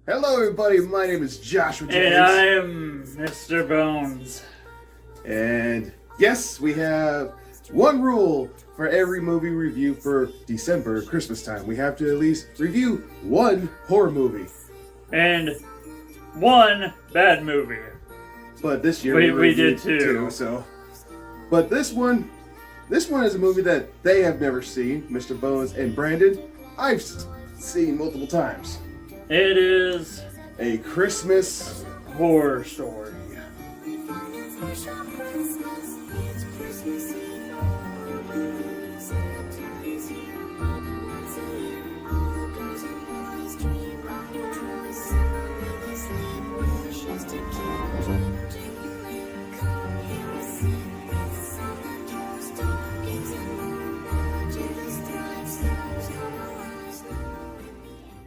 Hello, everybody. My name is Joshua James. And I am Mr. Bones. And yes, we have one rule for every movie review for December, Christmas time. We have to at least review one horror movie. And one bad movie. But this year we did two. But this one is a movie that they have never seen, Mr. Bones and Brandon. I've seen multiple times. It is A Christmas Horror Story.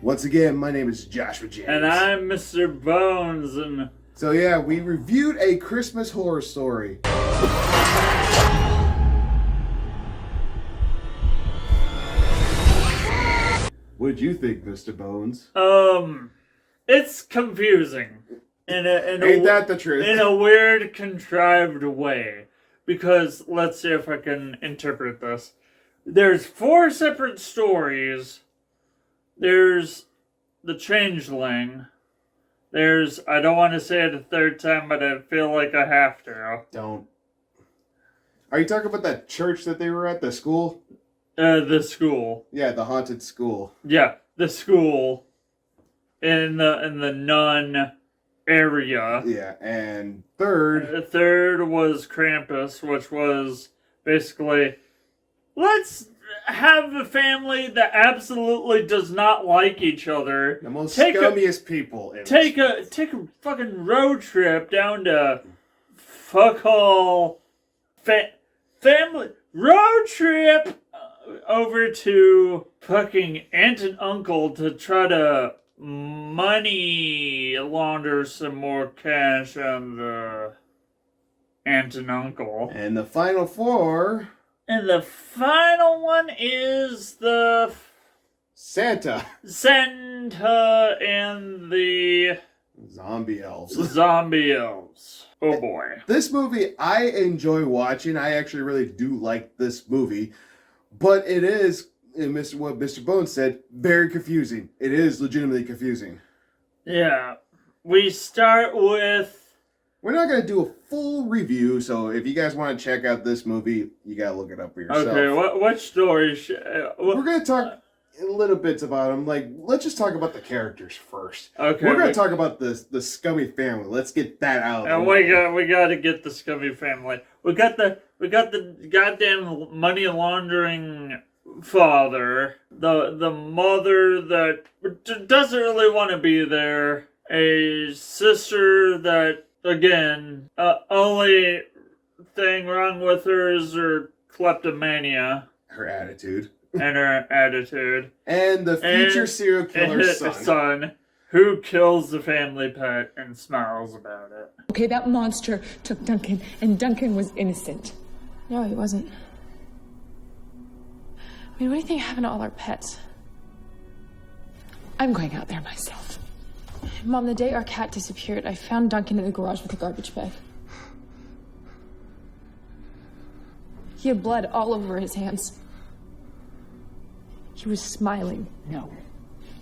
Once again, my name is Joshua James. And I'm Mr. Bones, and So yeah, we reviewed A Christmas Horror Story. What'd you think, Mr. Bones? it's confusing. Ain't that the truth? In a weird, contrived way. Because, let's see if I can interpret this. There's 4 separate stories. There's the Changeling. There's, I don't want to say it a third time, but I feel like I have to. Don't. Are you talking about that church that they were at, the school? The school. Yeah, the haunted school. Yeah, the school. In the nun area. Yeah, and third... Third was Krampus, which was basically, let's have a family that absolutely does not like each other. The most scummiest people. Take a fucking road trip down to fuck all family road trip over to fucking aunt and uncle to try to money launder some more cash on the aunt and uncle. And the final 4... And the final one is the Santa and the zombie elves. Zombie elves. Oh boy. This movie I enjoy watching. I actually really do like this movie. But it is, and what Mr. Bones said, very confusing. It is legitimately confusing. Yeah. We start with... We're not going to do a full review, so if you guys want to check out this movie, you got to look it up for yourself. Okay, what story? We're going to talk little bits about them. Like, let's just talk about the characters first. Okay. We're going to talk about the scummy family. Let's get that out. And we got to get the scummy family. We got the goddamn money laundering father. The mother that doesn't really want to be there. A sister that, again, only thing wrong with her is her kleptomania. Her attitude. And her attitude. And the future serial killer's son. Who kills the family pet and smiles about it. Okay, that monster took Duncan, and Duncan was innocent. No, he wasn't. I mean, what do you think happened to all our pets? I'm going out there myself. Mom, the day our cat disappeared, I found Duncan in the garage with a garbage bag. He had blood all over his hands. He was smiling.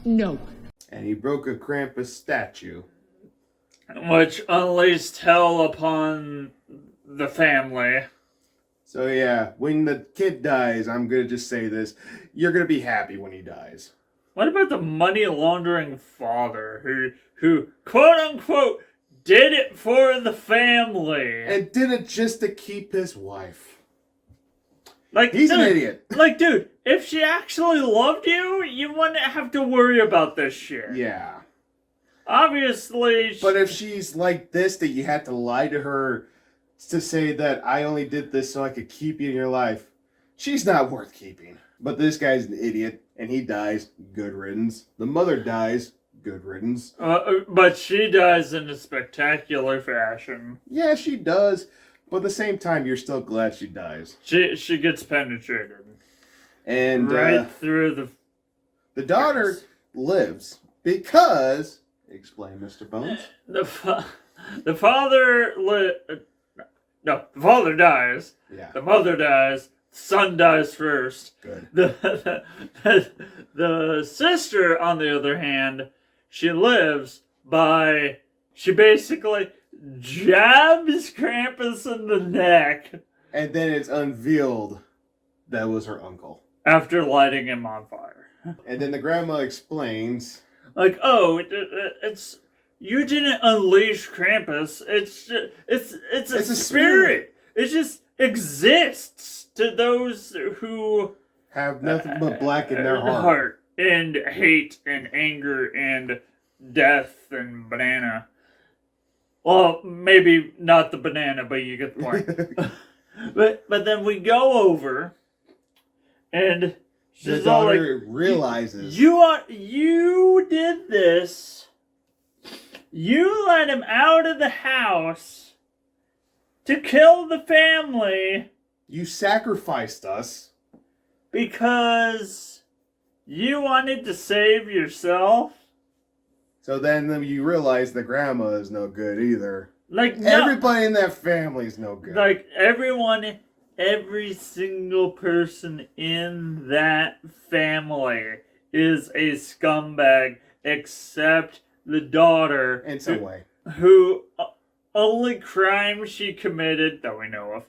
No. And he broke a Krampus statue. Which unleashed hell upon the family. So yeah, when the kid dies, I'm going to just say this. You're going to be happy when he dies. What about the money laundering father who quote unquote did it for the family? And did it just to keep his wife. Like, he's an idiot. Like, dude, if she actually loved you, you wouldn't have to worry about this shit. Yeah. Obviously. But if she's like this, that you had to lie to her to say that I only did this so I could keep you in your life, she's not worth keeping. But this guy's an idiot, and he dies. Good riddance. The mother dies. Good riddance. But she dies in a spectacular fashion. Yeah, she does. But at the same time, you're still glad she dies. She gets penetrated. And right through the daughter lives because Explain, Mr. Bones. The father the father dies. Yeah. The mother dies. Son dies first. Good. The sister, on the other hand, she lives by, she basically jabs Krampus in the neck. And then it's unveiled that was her uncle. After lighting him on fire. And then the grandma explains. Like, oh, it's you didn't unleash Krampus. It's a spirit. It just exists to those who Have nothing but black in their heart. And hate and anger and death and banana. Well, maybe not the banana, but you get the point. but then we go over, and The she's all like, daughter realizes. You did this. You let him out of the house to kill the family You sacrificed us. because you wanted to save yourself. So then you realize the grandma is no good either. Like, no, Everybody in that family is no good. like every single person in that family is a scumbag except the daughter. in some way. Who only crime she committed, that we know of,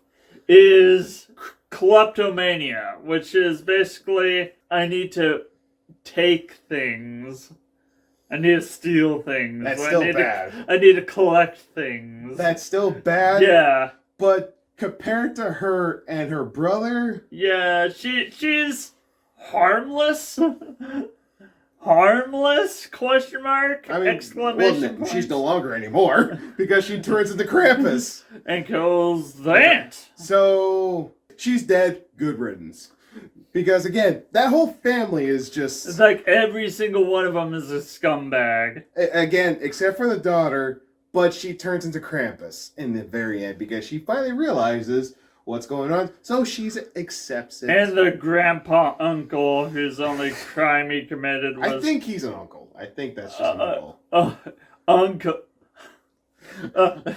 is kleptomania, which is basically, I need to take things. I need to steal things. That's still I bad. I need to collect things. That's still bad. Yeah. But compared to her and her brother, Yeah, she's harmless. Harmless? Question mark? I mean, Exclamation point. she's no longer anymore because she turns into Krampus. And kills the aunt. So she's dead. Good riddance. Because again, that whole family is just It's like every single one of them is a scumbag. Again, except for the daughter, but she turns into Krampus in the very end because she finally realizes what's going on, so she accepts it. And the grandpa uncle whose only crime he committed was... I think he's an uncle. I think that's just an uncle. Uncle... God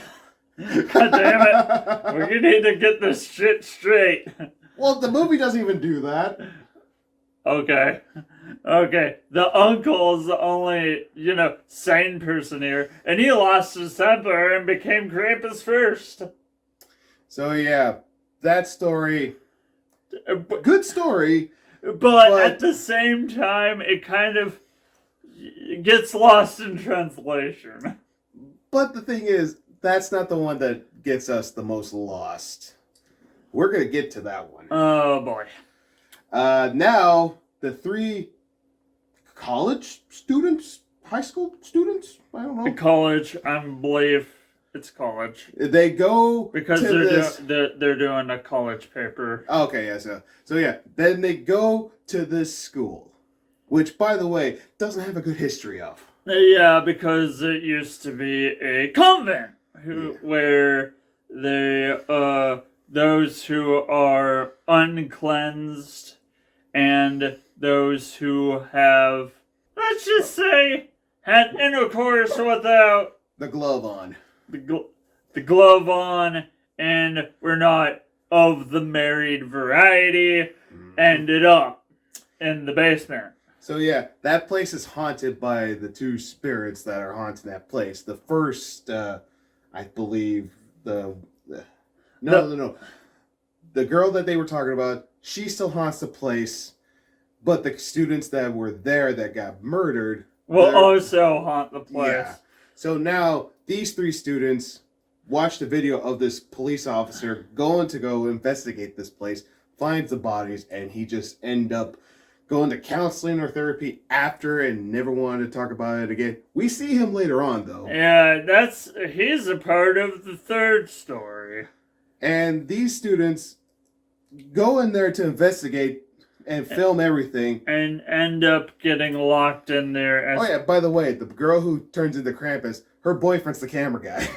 damn it. We're gonna need to get this shit straight. Well, the movie doesn't even do that. Okay. The uncle is the only, sane person here. And he lost his temper and became Krampus first. So yeah, that story, good story. But at the same time, it kind of gets lost in translation. But the thing is, that's not the one that gets us the most lost. We're going to get to that one. Oh, boy. Now, the three college students, high school students, I don't know. College, I believe it's college. They go because they're doing a college paper. Okay, yeah, so yeah, then they go to this school, which, by the way, doesn't have a good history of. Yeah, because it used to be a convent where those who are uncleansed and those who have, let's just say, had intercourse without the glove on. The glove on, and were not of the married variety, ended up in the basement. So yeah, that place is haunted by the two spirits that are haunting that place. The first, I believe, no. The girl that they were talking about, she still haunts the place, but the students that were there that got murdered will also haunt the place. Yeah. So now these three students watch the video of this police officer going to go investigate this place, finds the bodies, and he just end up going to counseling or therapy after and never wanted to talk about it again. We see him later on, though. Yeah, he's a part of the third story. And these students go in there to investigate and film everything. And end up getting locked in there. Oh yeah, by the way, the girl who turns into Krampus, her boyfriend's the camera guy.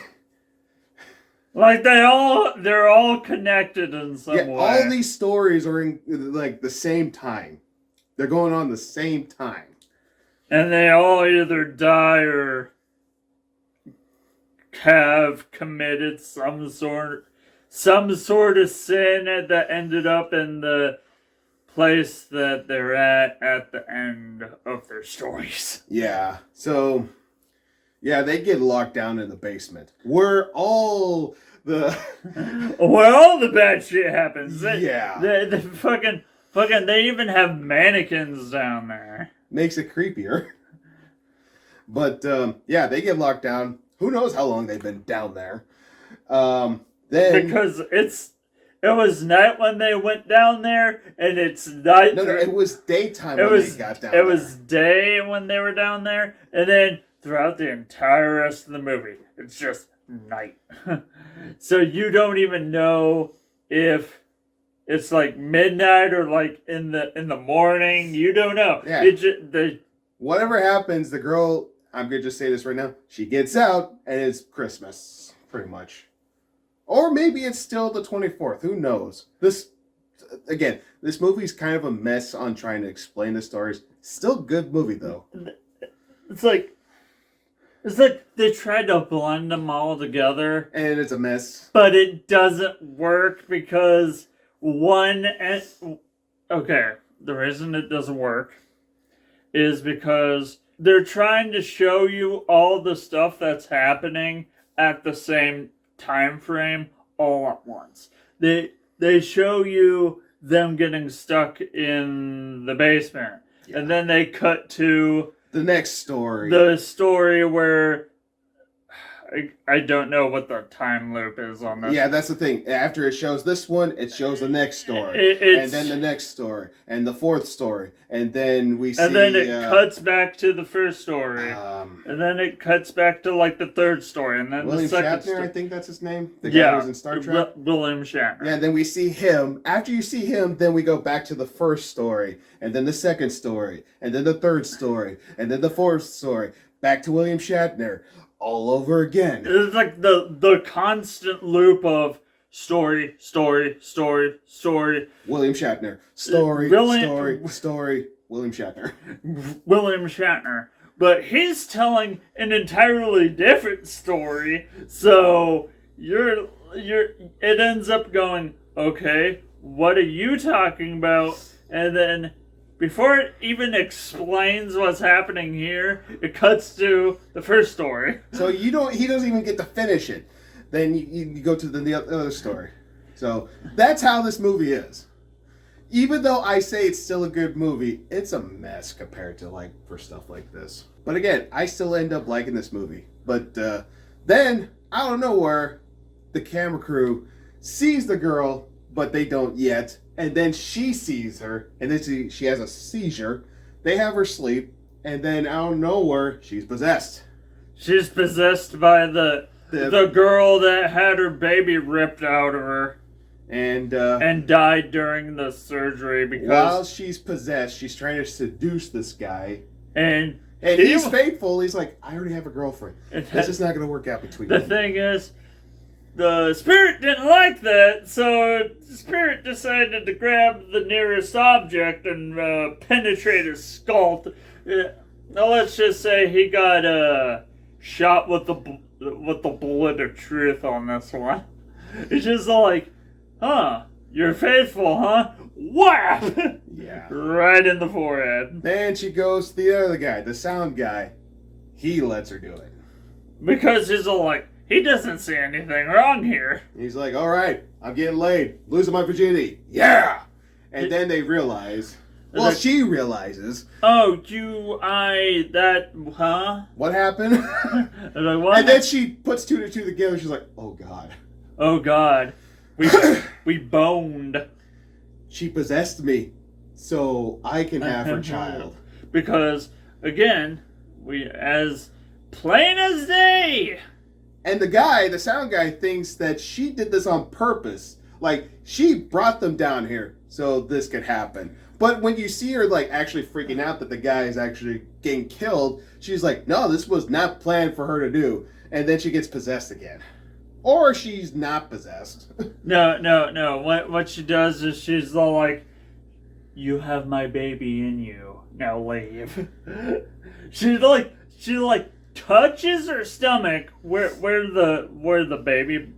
Like they're all connected in some way. All these stories are in like the same time. They're going on the same time. And they all either die or have committed some sort of sin that ended up in the place that they're at the end of their stories. Yeah. So, yeah, they get locked down in the basement where all the bad shit happens. Yeah. They fucking they even have mannequins down there. Makes it creepier. But yeah, they get locked down. Who knows how long they've been down there? Then Because it was night when they went down there, and it's night. no, it was daytime They got down there. It was day when they were down there, and then throughout the entire rest of the movie, it's just night. So you don't even know if it's like midnight or like in the morning. You don't know. Yeah. Whatever happens, the girl, I'm gonna just say this right now, she gets out and it's Christmas, pretty much. Or maybe it's still the 24th. Who knows? This movie's kind of a mess on trying to explain the stories. Still a good movie though. It's like they tried to blend them all together, And it's a mess. but it doesn't work because the reason it doesn't work is because they're trying to show you all the stuff that's happening at the same time frame all at once. They show you them getting stuck in the basement, and then they cut to The next story. the story where I don't know what the time loop is on this. Yeah, that's the thing. After it shows this one, it shows the next story. And then the next story. And the fourth story. And then we see... And then it cuts back to the first story. and then it cuts back to like the third story. And then William the second Shatner, story. I think that's his name. The guy who was in Star Trek. William Shatner. Yeah, and then we see him. After you see him, then we go back to the first story. And then the second story. And then the third story. And then the fourth story. Back to William Shatner. All over again. It's like the constant loop of story. William Shatner. Story. William Shatner. William Shatner. But he's telling an entirely different story. So it ends up going, okay, what are you talking about? And then before it even explains what's happening here, it cuts to the first story. So he doesn't even get to finish it. Then you go to the other story. So that's how this movie is. Even though I say it's still a good movie, it's a mess compared to for stuff like this. But again, I still end up liking this movie. But then, out of nowhere, the camera crew sees the girl, but they don't yet. And then she sees her, and then she has a seizure. They have her sleep, and then out of nowhere, she's possessed. She's possessed by the girl that had her baby ripped out of her. And died during the surgery because... While she's possessed, she's trying to seduce this guy. And he's faithful. He's like, I already have a girlfriend. This is not going to work out between the them. thing is, the spirit didn't like that, so the spirit decided to grab the nearest object and penetrate his skull. Now let's just say he got shot with the bullet of truth on this one. It's just like, huh, you're faithful, huh? Whap! Yeah. Right in the forehead. Then she goes to the other guy, the sound guy. He lets her do it. Because he's all like, he doesn't see anything wrong here. He's like, all right, I'm getting laid. Losing my virginity. Yeah! And then they realize... Well, she realizes... Oh, huh? What happened? Like, what? And then she puts two to two together. She's like, oh, God. Oh, God. We boned. She possessed me so I can have her child. Because, again, we as plain as day. And the sound guy, thinks that she did this on purpose. Like, she brought them down here so this could happen. But when you see her, actually freaking out that the guy is actually getting killed, she's like, no, this was not planned for her to do. And then she gets possessed again. Or she's not possessed. No. What she does is she's all like, you have my baby in you. Now leave. She touches her stomach where the baby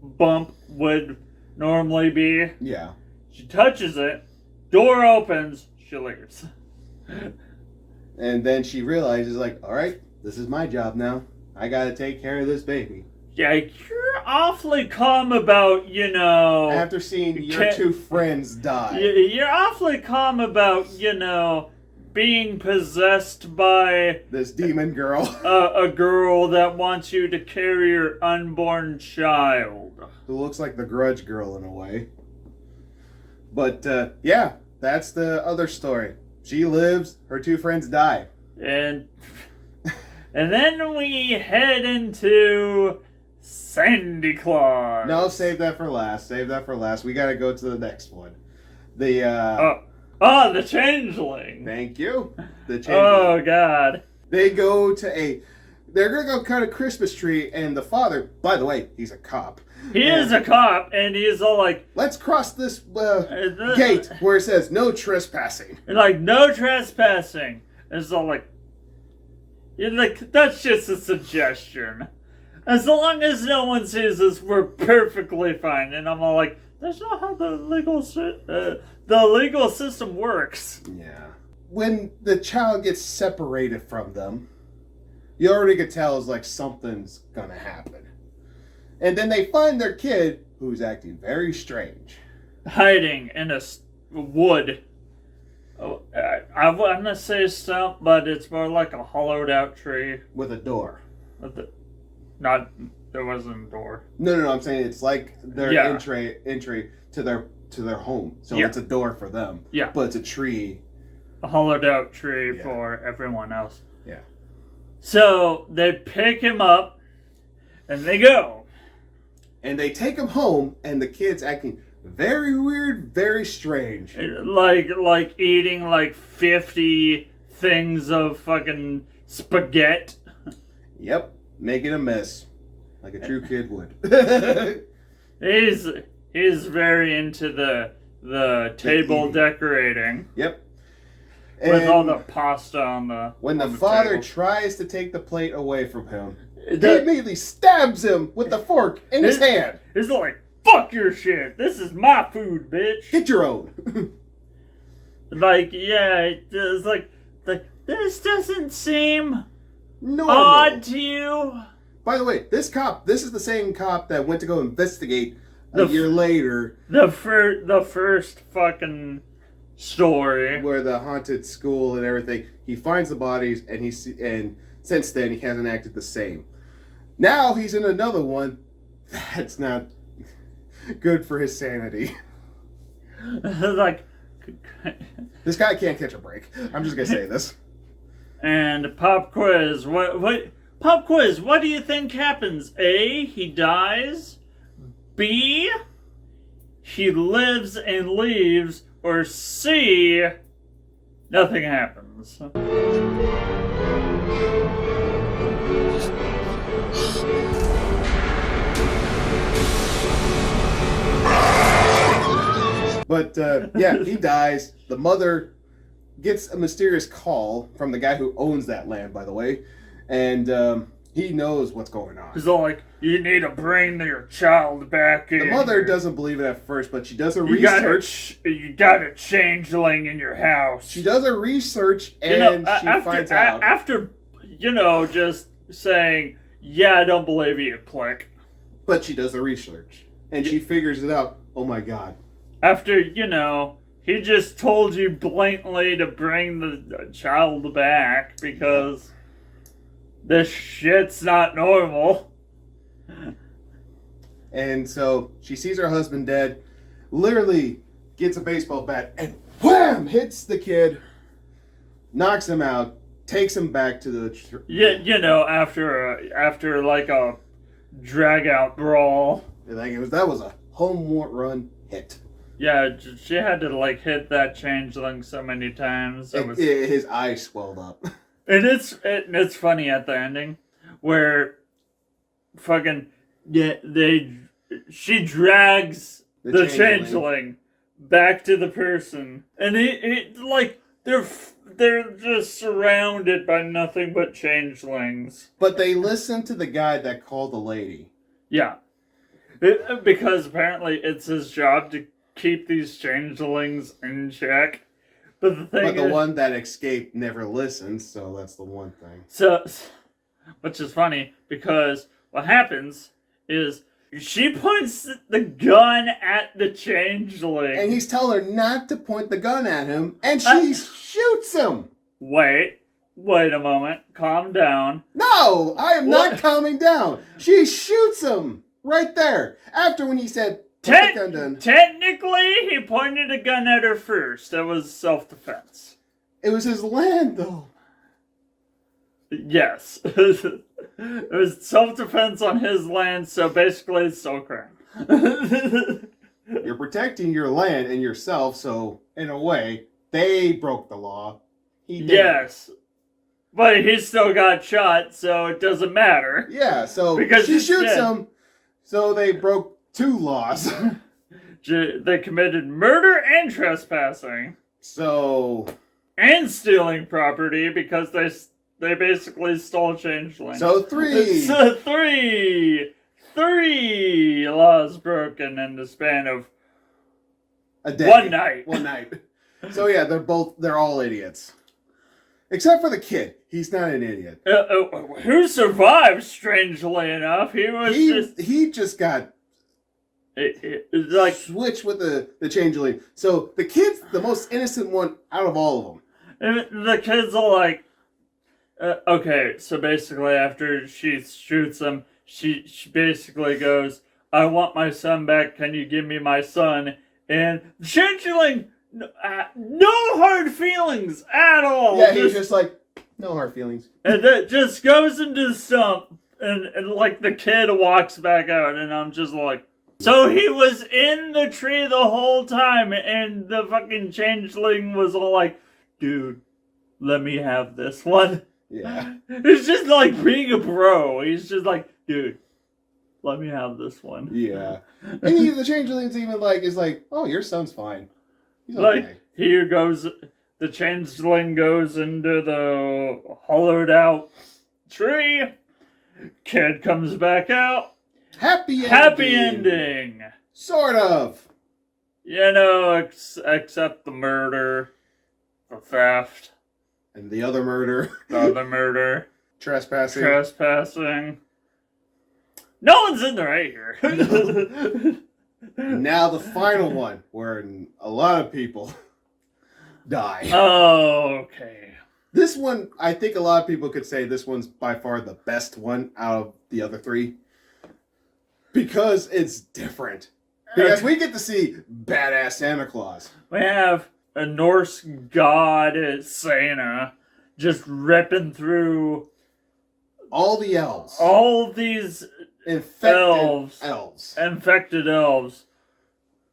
bump would normally be. Yeah. She touches it, door opens, she leaves. And then she realizes, like, all right, this is my job now. I gotta take care of this baby. Yeah, you're awfully calm about, After seeing your two friends die. You're awfully calm about, being possessed by This demon girl. a girl that wants you to carry your unborn child. Who looks like the Grudge girl in a way. But, yeah, that's the other story. She lives, her two friends die. And then we head into Sandy Claus. No, save that for last. Save that for last. We gotta go to the next one. The Changeling. Thank you. The Changeling. Oh, God. They go to they're gonna go cut a Christmas tree, and the father, by the way, he's a cop. He is a cop, and he's all like, let's cross this gate where it says no trespassing. like, no trespassing. And it's all like, that's just a suggestion. As long as no one sees us, we're perfectly fine. And I'm all like, that's not how the legal system works. Yeah. When the child gets separated from them, you already could tell it's like something's gonna happen. And then they find their kid, who's acting very strange. Hiding in a wood. Oh, I want to say stump, but it's more like a hollowed out tree. With a door. There wasn't a door. No, I'm saying it's like their Yeah. entry to their home. So Yeah. it's a door for them. Yeah. But it's a tree. A hollowed out tree Yeah. for everyone else. Yeah. So they pick him up and they go. And they take him home, and the kid's acting very weird, very strange. Like eating like 50 things of fucking spaghetti. Yep. Making a mess. Like a true kid would. He's very into the table decorating. Yep. With And all the pasta on the when on the father table. tries to take the plate away from him, he The- immediately stabs him with the fork in his hand. He's like, fuck your shit. This is my food, bitch. Get your own. Like, yeah, it's like this doesn't seem Normal. odd to you. By the way, this is the same cop that went to go investigate a The year later The first fucking story. where the haunted school and everything. He finds the bodies, and since then he hasn't acted the same. Now he's in another one that's not good for his sanity. Like, This guy can't catch a break. I'm just gonna say this. and pop quiz. Pop quiz. What do you think happens? A, he dies. B, he lives and leaves. Or C, nothing happens. But yeah, he dies. The mother gets a mysterious call from the guy who owns that land, by the way, and he knows what's going on. He's all like, you need to bring your child back in. The mother doesn't believe it at first, but she does her research. You got a changeling in your house. She does her research, and she finds out. After, just saying, yeah, I don't believe you, click. But she does the research, and she figures it out. Oh my god. After, he just told you blatantly to bring the child back because this shit's not normal. And so she sees her husband dead, literally gets a baseball bat, and wham! Hits the kid, knocks him out, takes him back to the... After like a drag-out brawl. That was a home run hit. Yeah, she had to like hit that changeling so many times. His eyes swelled up. And it's funny at the ending where fucking she drags the changeling back to the person, and it like they're they're just surrounded by nothing but changelings. But they listen to the guy that called the lady. Yeah. Because apparently it's his job to keep these changelings in check. But the thing But the is, one that escaped never listened, so that's the one thing. So, which is funny, because what happens is she points the gun at the changeling. And he's telling her not to point the gun at him, and she shoots him! Wait a moment, calm down. No, I am What? not calming down. She shoots him right there. After when he said, put the gun down. Technically, he pointed a gun at her first. That was self-defense. It was his land, though. Yes. It was self-defense on his land, so basically it's still a crime. You're protecting your land and yourself, so in a way, they broke the law. He didn't. Yes. But he still got shot, so it doesn't matter. Yeah, so Because she he's shoots dead. him, so they broke 2 laws. They committed murder and trespassing. So And stealing property because they basically stole changeling. 3. So three laws broken in the span of A day. one night. One night. So yeah, they're all idiots. Except for the kid. He's not an idiot. Who survived, strangely enough. He just got it's like, switched with the changeling. So the kid's the most innocent one out of all of them. and the kids are like, okay, so basically after she shoots him, she basically goes, I want my son back, can you give me my son? And the changeling, no hard feelings at all. Yeah, he's just like, no hard feelings. And that just goes into the stump, and like the kid walks back out, and I'm just like, so he was in the tree the whole time, and the fucking changeling was all like, dude, let me have this one. Yeah. It's just like being a bro. He's just like, dude, let me have this one. Yeah. And the changeling's even is like, oh, your son's fine. He's okay. Like, here goes, the changeling goes into the hollowed out tree. Kid comes back out. Happy ending. Happy ending. Sort of. You know, except the murder, the theft, And the other murder. the other murder, Trespassing. trespassing. No one's in the right here. Now the final one, where a lot of people die. Okay. This one, I think a lot of people could say this one's by far the best one out of the other 3. Because it's different. Because we get to see badass Santa Claus. We have a Norse god, Santa, just ripping through All the elves. all these Infected elves. infected elves.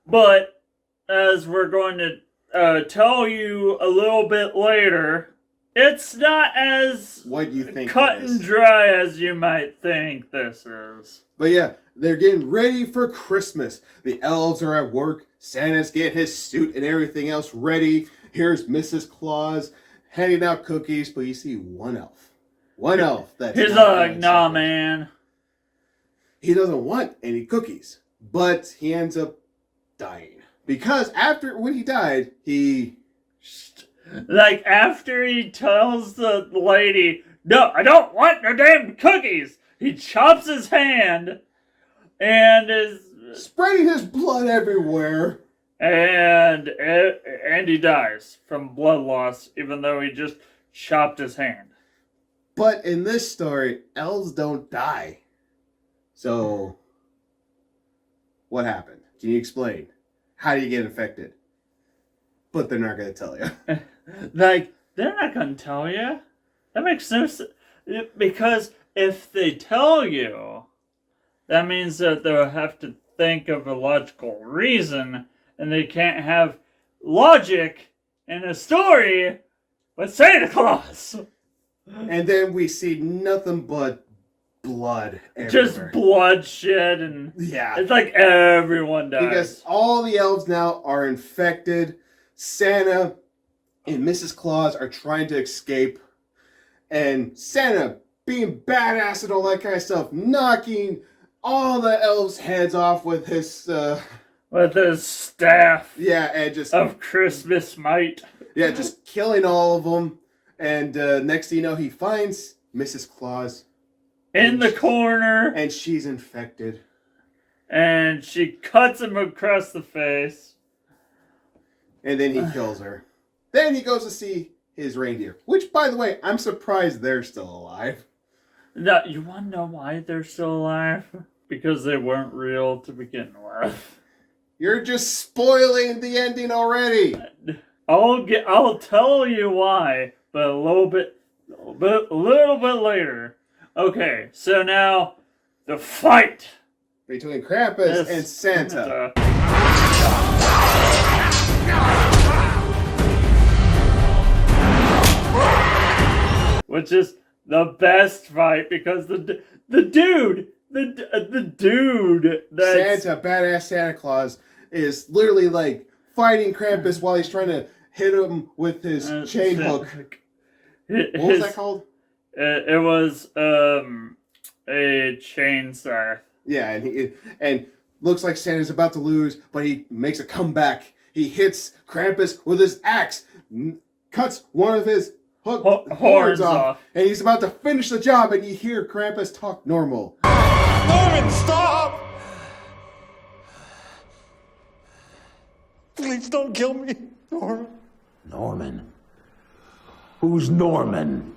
But, as we're going to tell you a little bit later, it's not as What do you think cut it is? and dry as you might think this is. But yeah, they're getting ready for Christmas. The elves are at work. Santa's getting his suit and everything else ready. Here's Mrs. Claus handing out cookies, but you see one elf. One elf that's He's not like, doing nah, something. man. He doesn't want any cookies, but he ends up dying. Because when he died, he... Like, after he tells the lady, no, I don't want no damn cookies, he chops his hand and is... spreading his blood everywhere. And he dies from blood loss, even though he just chopped his hand. But in this story, elves don't die. So, what happened? Can you explain? How do you get infected? But they're not going to tell you. Like, they're not going to tell you. That makes no sense. Because if they tell you, that means that they'll have to think of a logical reason, and they can't have logic in a story with Santa Claus. And then we see nothing but blood everywhere. Just bloodshed, and Yeah. it's like everyone dies. Because all the elves now are infected. Santa and Mrs. Claus are trying to escape, and Santa, being badass and all that kind of stuff, knocking all the elves' heads off with his staff. Yeah, and just of Christmas might. Yeah, just killing all of them. And next thing you know, he finds Mrs. Claus in the corner, and she's infected. And she cuts him across the face. And then he kills her. Then he goes to see his reindeer, which, by the way, I'm surprised they're still alive. No, you want to know why they're still alive? Because they weren't real to begin with. You're just spoiling the ending already. I'll tell you why, but a little bit later. Okay, so now the fight between Krampus and Santa. Which is the best fight because the dude that's Santa, badass Santa Claus, is literally like fighting Krampus while he's trying to hit him with his chain hook. What was that called? It was a chain scythe. Yeah, and looks like Santa's about to lose, but he makes a comeback. He hits Krampus with his axe, cuts one of his horns off, and he's about to finish the job, and you hear Krampus talk normal. Norman, stop! Please don't kill me, Norman. Norman? Who's Norman?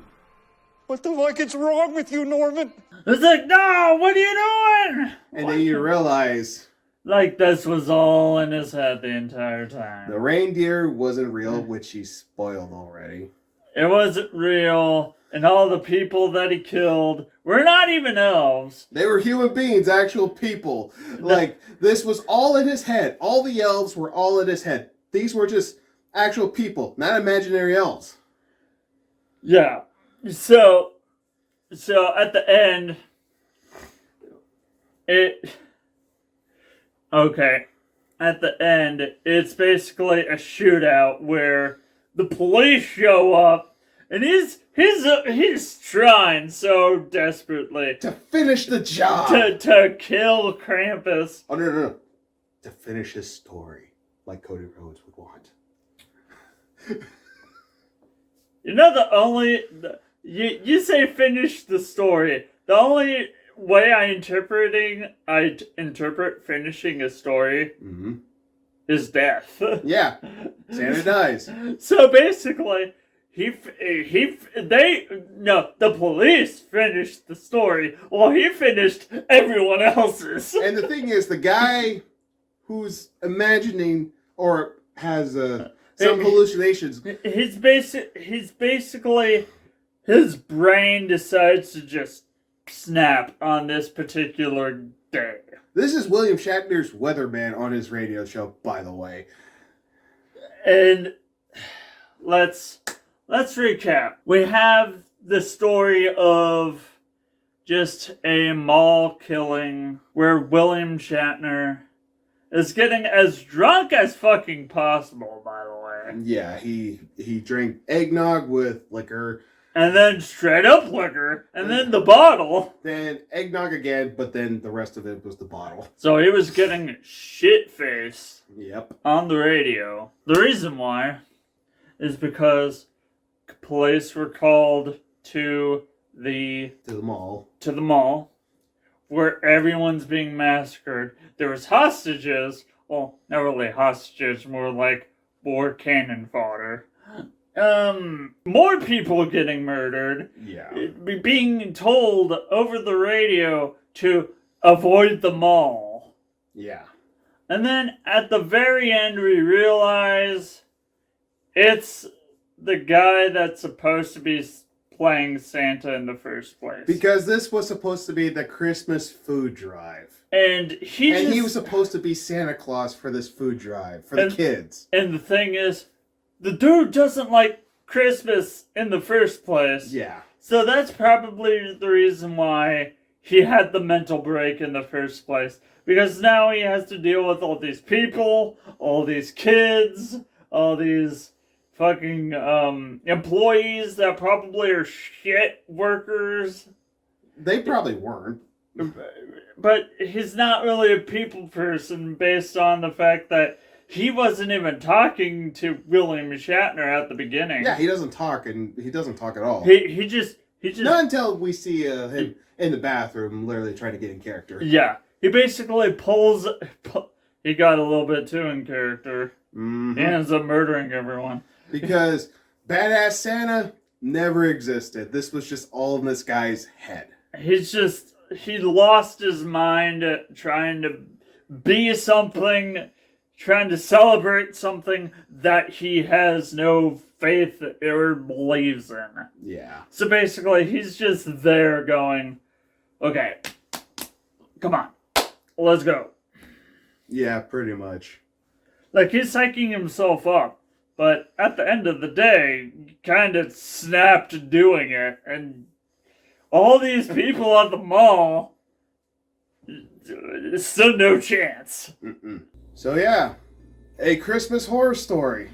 What the fuck is wrong with you, Norman? It's like, no, what are you doing? And then you realize, like, this was all in his head the entire time. The reindeer wasn't real, which he spoiled already. It wasn't real, and all the people that he killed were not even elves. They were human beings, actual people. Like, this was all in his head. All the elves were all in his head. These were just actual people, not imaginary elves. Yeah. So at the end, at the end, it's basically a shootout where the police show up, and he's trying so desperately to finish the job, to kill Krampus. Oh no! To finish his story, like Cody Rhodes would want. You know, you say finish the story. The only way I interpret finishing a story is death. Yeah, Santa dies. So basically, the police finished the story while he finished everyone else's. And the thing is, the guy who's imagining or has some hallucinations. He's basically, his brain decides to just snap on this particular day. This is William Shatner's weatherman on his radio show, by the way. And let's recap. We have the story of just a mall killing where William Shatner is getting as drunk as fucking possible, by the way. Yeah, he drank eggnog with liquor. And then straight up liquor, and then the bottle. Then eggnog again, but then the rest of it was the bottle. So he was getting shit-faced. Yep. On the radio. The reason why is because police were called to the mall. To the mall, where everyone's being massacred. There was hostages. Well, not really hostages, more like war cannon fodder. More people getting murdered. Yeah. Being told over the radio to avoid the mall. Yeah. And then at the very end, we realize it's the guy that's supposed to be playing Santa in the first place. Because this was supposed to be the Christmas food drive. And he was supposed to be Santa Claus for this food drive, for the kids. And the thing is, the dude doesn't like Christmas in the first place. Yeah. So that's probably the reason why he had the mental break in the first place. Because now he has to deal with all these people, all these kids, all these fucking employees that probably are shit workers. They probably weren't. But he's not really a people person based on the fact that he wasn't even talking to William Shatner at the beginning. Yeah, he doesn't talk, and he doesn't talk at all. He just Not until we see him in the bathroom, literally trying to get in character. Yeah, he basically pulls. He got a little bit too in character. Mm-hmm. He ends up murdering everyone. Because Badass Santa never existed. This was just all in this guy's head. He lost his mind trying to be something, trying to celebrate something that he has no faith or believes in. Yeah. So basically, he's just there going, okay, come on, let's go. Yeah, pretty much. Like, he's psyching himself up, but at the end of the day, he kind of snapped doing it, and all these people at the mall, still no chance. Mm-mm. So yeah, A Christmas Horror Story.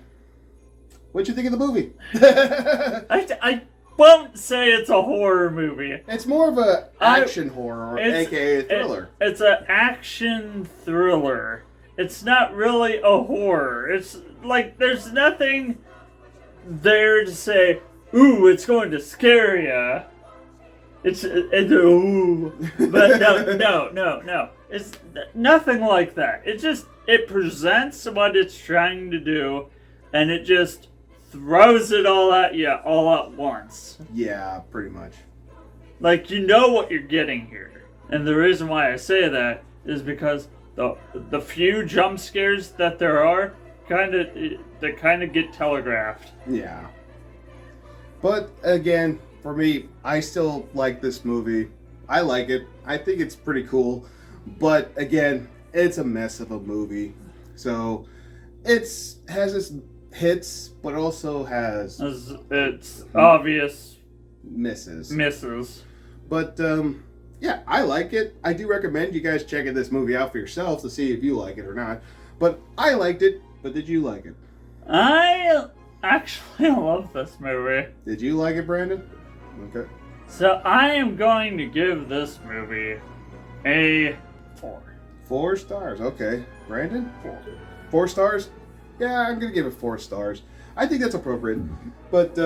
What'd you think of the movie? I won't say it's a horror movie. It's more of a action horror, aka a thriller. It's an action thriller. It's not really a horror. It's like there's nothing there to say, ooh, it's going to scare ya. It's ooh, but no. It's nothing like that. It presents what it's trying to do, and it just throws it all at you all at once. Yeah, pretty much. Like, you know what you're getting here, and the reason why I say that is because the few jump scares that there are kind of get telegraphed. Yeah. But again, for me, I still like this movie. I like it. I think it's pretty cool. But again, it's a mess of a movie. So has its hits, but also has it's obvious misses. But yeah, I like it. I do recommend you guys checking this movie out for yourselves to see if you like it or not. But I liked it. But did you like it? I actually love this movie. Did you like it, Brandon? Okay. So I am going to give this movie a 4. 4 stars. Okay. Brandon? 4 stars? Yeah, I'm going to give it 4 stars. I think that's appropriate. But,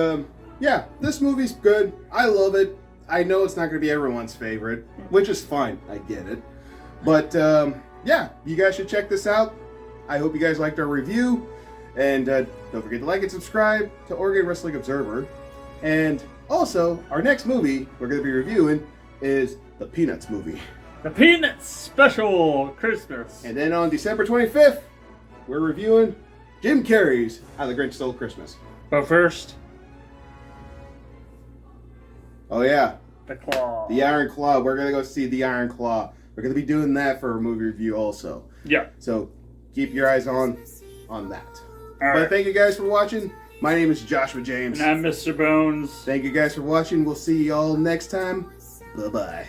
yeah, this movie's good. I love it. I know it's not going to be everyone's favorite, which is fine. I get it. But, yeah, you guys should check this out. I hope you guys liked our review. And don't forget to like and subscribe to Oregon Wrestling Observer. And also, our next movie we're going to be reviewing is the Peanuts movie. The Peanuts Special Christmas. And then on December 25th, we're reviewing Jim Carrey's How the Grinch Stole Christmas. But first, oh yeah, the Claw. The Iron Claw. We're going to go see The Iron Claw. We're going to be doing that for a movie review also. Yeah. So keep your eyes on that. All but right. thank you guys for watching. My name is Joshua James. And I'm Mr. Bones. Thank you guys for watching. We'll see y'all next time. Bye-bye.